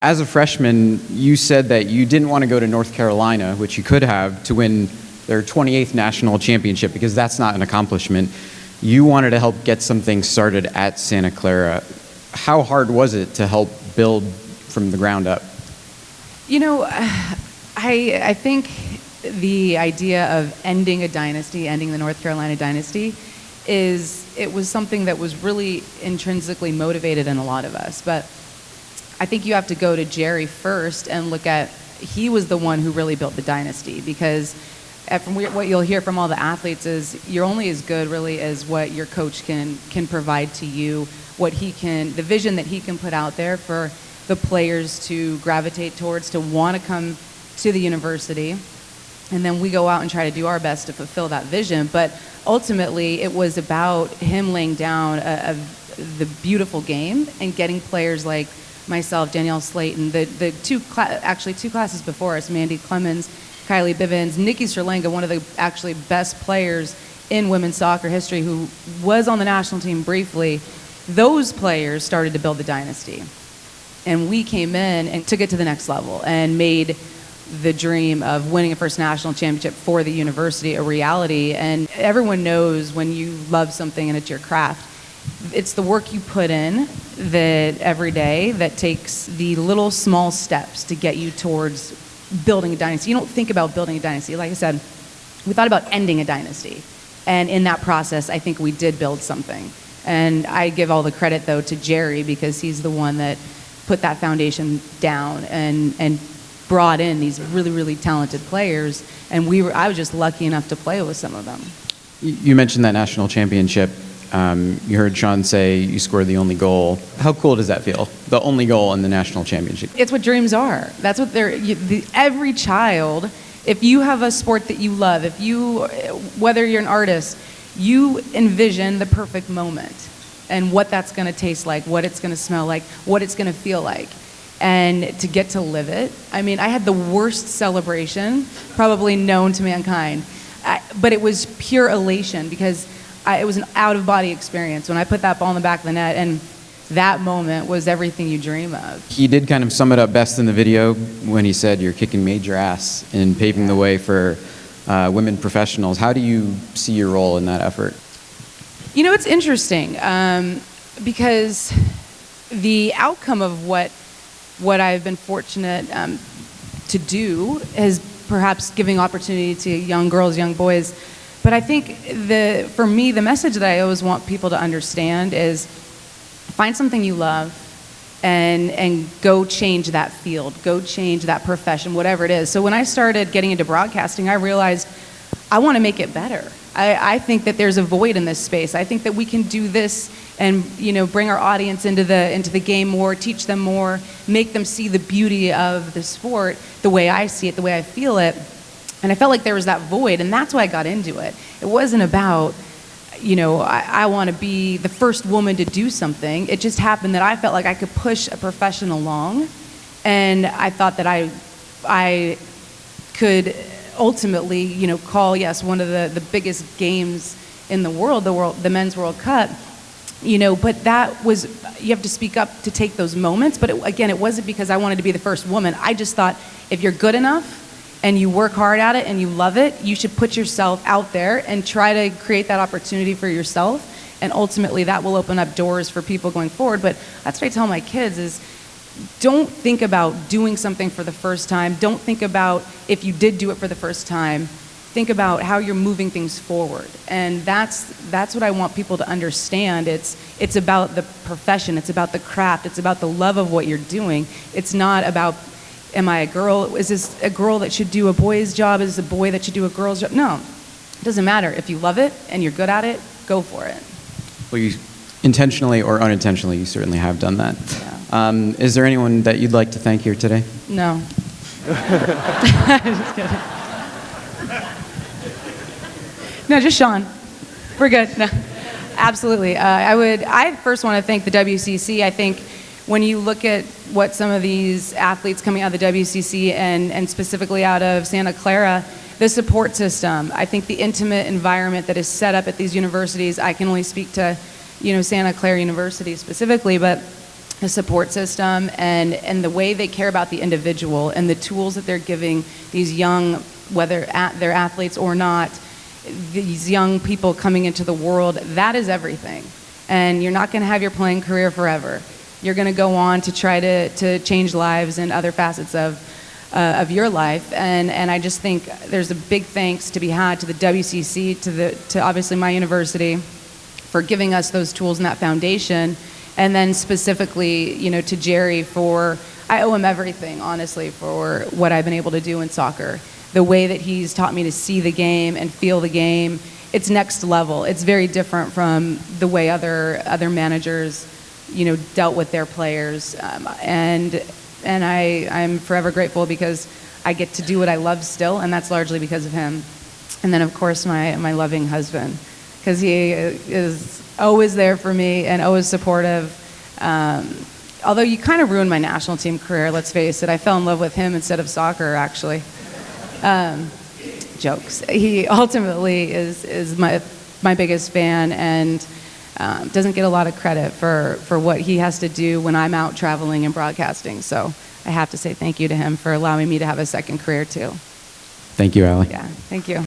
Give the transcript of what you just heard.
As a freshman, you said that you didn't want to go to North Carolina, which you could have, to win their 28th national championship, because that's not an accomplishment. You wanted to help get something started at Santa Clara. How hard was it to help build from the ground up? You know, I think the idea of ending a dynasty, ending the North Carolina dynasty, it was something that was really intrinsically motivated in a lot of us. But I think you have to go to Jerry first and look at, he was the one who really built the dynasty, because from what you'll hear from all the athletes is you're only as good really as what your coach can provide to you, the vision that he can put out there for the players to gravitate towards, to want to come to the university. And then we go out and try to do our best to fulfill that vision. But ultimately, it was about him laying down the beautiful game and getting players like myself, Danielle Slayton, the two classes before us, Mandy Clemens, Kylie Bivens, Nikki Sherlenga, one of the actually best players in women's soccer history, who was on the national team briefly. Those players started to build the dynasty. And we came in and took it to the next level and made the dream of winning a first national championship for the university a reality. And everyone knows when you love something and it's your craft, it's the work you put in that every day that takes the little small steps to get you towards building a dynasty. You don't think about building a dynasty. Like I said, we thought about ending a dynasty. And in that process, I think we did build something. And I give all the credit, though, to Jerry, because he's the one that put that foundation down and brought in these really, really talented players. And I was just lucky enough to play with some of them. You mentioned that national championship. You heard Sean say you scored the only goal. How cool does that feel? The only goal in the national championship. It's what dreams are. That's what every child, if you have a sport that you love, whether you're an artist, you envision the perfect moment and what that's going to taste like, what it's going to smell like, what it's going to feel like. And to get to live it, I mean, I had the worst celebration probably known to mankind, but it was pure elation, because it was an out-of-body experience when I put that ball in the back of the net, and that moment was everything you dream of. He did kind of sum it up best in the video when he said you're kicking major ass in paving the way for women professionals. How do you see your role in that effort? You know, it's interesting because the outcome of what I've been fortunate to do is perhaps giving opportunity to young girls, young boys. But I think for me, the message that I always want people to understand is find something you love and go change that field, go change that profession, whatever it is. So when I started getting into broadcasting, I realized I want to make it better. I think that there's a void in this space. I think that we can do this and, you know, bring our audience into the game more, teach them more, make them see the beauty of the sport the way I see it, the way I feel it. And I felt like there was that void, and that's why I got into it. It wasn't about, you know, I want to be the first woman to do something. It just happened that I felt like I could push a profession along, and I thought that I could ultimately, you know, call, yes, one of the biggest games in the world, the Men's World Cup, you know, but that was, you have to speak up to take those moments. But again, it wasn't because I wanted to be the first woman. I just thought if you're good enough and you work hard at it and you love it, you should put yourself out there and try to create that opportunity for yourself. And ultimately that will open up doors for people going forward. But that's what I tell my kids is, don't think about doing something for the first time. Don't think about if you did do it for the first time. Think about how you're moving things forward. And that's what I want people to understand. It's about the profession. It's about the craft. It's about the love of what you're doing. It's not about, am I a girl? Is this a girl that should do a boy's job? Is this a boy that should do a girl's job? No, it doesn't matter. If you love it and you're good at it, go for it. Well, you intentionally or unintentionally, you certainly have done that. Yeah. Is there anyone that you'd like to thank here today? No. Just kidding. No, just Sean. We're good. No, absolutely. I first want to thank the WCC. I think when you look at what some of these athletes coming out of the WCC and specifically out of Santa Clara, the support system, I think the intimate environment that is set up at these universities, I can only speak to, you know, Santa Clara University specifically, but the support system, and the way they care about the individual and the tools that they're giving these young, whether they're athletes or not, these young people coming into the world, that is everything. And you're not going to have your playing career forever. You're going to go on to try to change lives in other facets of your life. And I just think there's a big thanks to be had to the WCC, to obviously my university, for giving us those tools and that foundation. And then specifically, you know, to Jerry I owe him everything, honestly, for what I've been able to do in soccer. The way that he's taught me to see the game and feel the game, it's next level. It's very different from the way other managers, you know, dealt with their players. And I'm forever grateful because I get to do what I love still, and that's largely because of him. And then, of course, my loving husband, because he is always there for me and always supportive. Although you kind of ruined my national team career, let's face it. I fell in love with him instead of soccer, actually. Jokes. He ultimately is my biggest fan, and doesn't get a lot of credit for what he has to do when I'm out traveling and broadcasting. So I have to say thank you to him for allowing me to have a second career too. Thank you, Aly. Yeah, thank you.